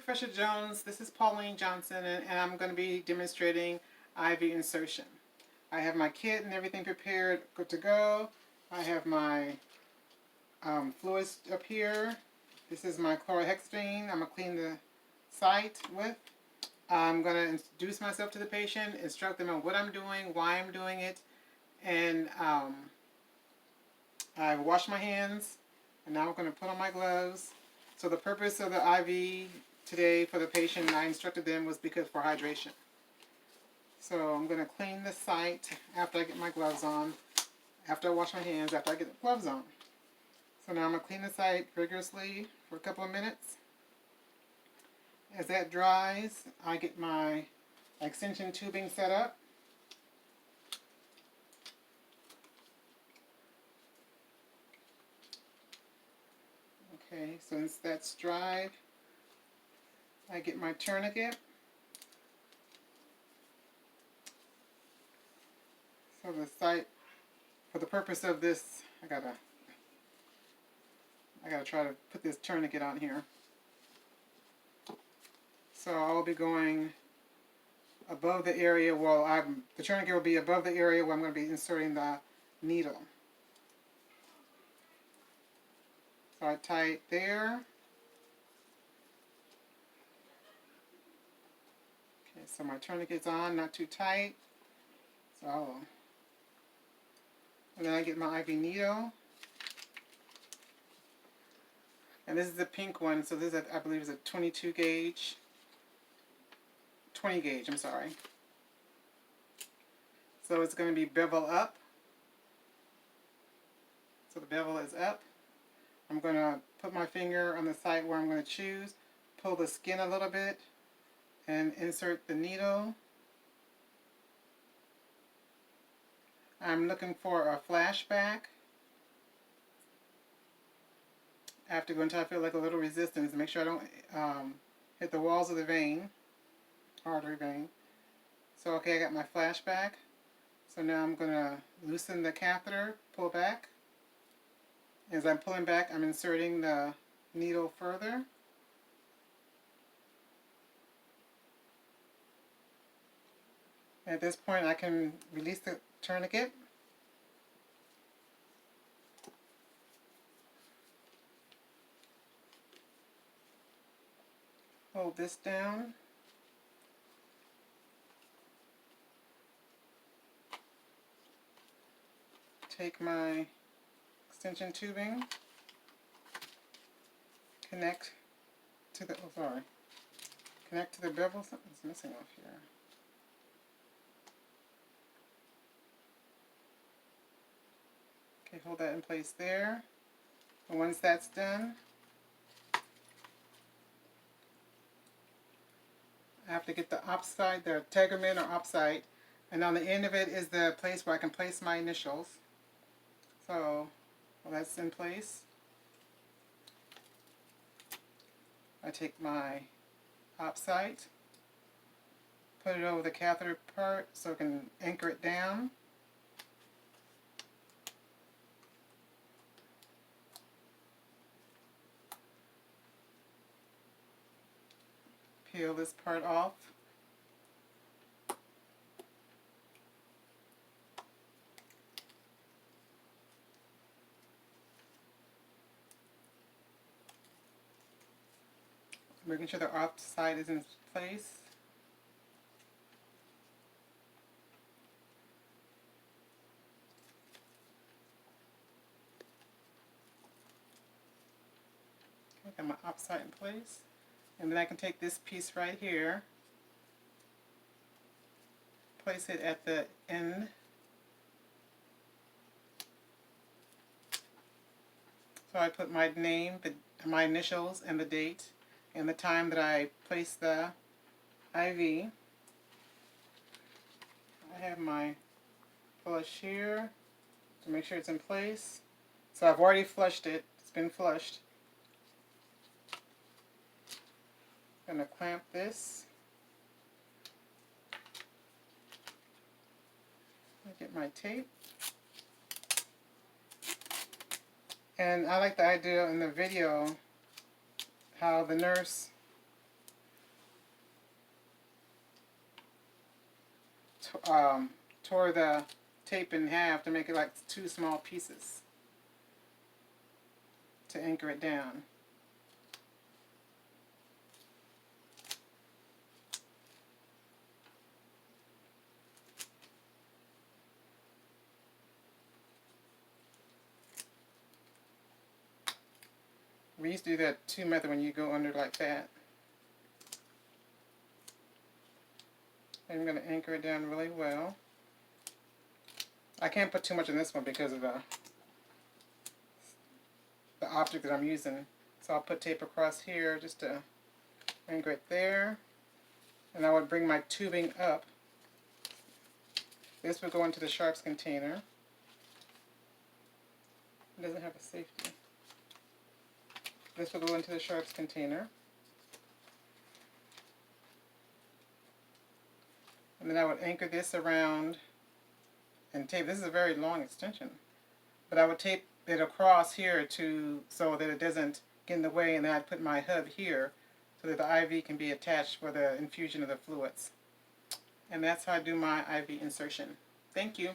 Professor Jones. This is Pauline Johnson, and I'm going to be demonstrating IV insertion. I have my kit and everything prepared, good to go. I have my fluids up here. This is my chlorhexidine. I'm going to clean the site with. I'm going to introduce myself to the patient, instruct them on what I'm doing, why I'm doing it, and I've washed my hands, and now I'm going to put on my gloves. So the purpose of the IV today for the patient, I instructed them, was because for hydration. So I'm going to clean the site after I get my gloves on, after I wash my hands, after I get the gloves on. So now I'm going to clean the site rigorously for a couple of minutes. As that dries, I get my extension tubing set up. Okay, so once that's dried, I get my tourniquet. So the site, for the purpose of this, I gotta try to put this tourniquet on here. So I'll be going above the area where the tourniquet will be above the area where I'm going to be inserting the needle. So I tie it there. Okay, so my tourniquet's on, not too tight. So, and then I get my IV needle. And this is the pink one, so this is, I believe, is a 20 gauge, I'm sorry. So it's going to be bevel up. So the bevel is up. I'm going to put my finger on the site where I'm going to choose, pull the skin a little bit, and insert the needle. I'm looking for a flashback. I have to go until I feel like a little resistance to make sure I don't hit the walls of the vein, artery vein. So okay, I got my flashback. So now I'm going to loosen the catheter, pull back. As I'm pulling back, I'm inserting the needle further. At this point, I can release the tourniquet. Hold this down. Take my extension tubing, connect to the, connect to the bevel. Something's missing off here. Okay, hold that in place there. And once that's done, I have to get the opsite, the tegument or opsite, and on the end of it is the place where I can place my initials. So, well, that's in place. I take my opsite, put it over the catheter part so I can anchor it down. Peel this part off. Making sure the opsite is in place. Okay, got my opsite in place. And then I can take this piece right here, place it at the end. So I put my name, my initials, and the date, and the time that I placed the IV. I have my flush here to make sure it's in place. So I've already flushed it. It's been flushed. I'm going to clamp this. Get my tape. And I like the idea in the video how the nurse tore the tape in half to make it like 2 small pieces to anchor it down. We used to do that 2 method when you go under like that. I'm going to anchor it down really well. I can't put too much in this one because of the object that I'm using. So I'll put tape across here just to anchor it there. And I would bring my tubing up. This would go into the sharps container. It doesn't have a safety. This will go into the sharps container. And then I would anchor this around and tape. This is a very long extension. But I would tape it across here so that it doesn't get in the way, and then I'd put my hub here so that the IV can be attached for the infusion of the fluids. And that's how I do my IV insertion. Thank you.